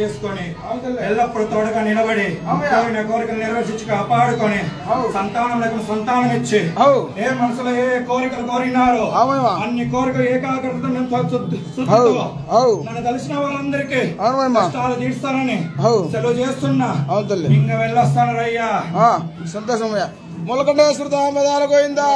చేసుకొని ఎల్లప్పుడు తోడుగా నిలబడి కోరిన కోరికలు నెరవేర్చి కాపాడుకొని సంతానం లేకుండా సంతానం ఇచ్చి ఏ మనసులో ఏ కోరికలు కోరినారో అన్ని కోరికలు ఏకాగ్రత నన్ను కలిసిన వాళ్ళందరికీ కష్టాలు తీర్స్తానని సెలవు చేస్తున్నా. ఇంకా వెళ్ళొస్తాను రయ్యా. సంతోషమయ్యా. ములకండేశ్వర దామదాల గోవిందా.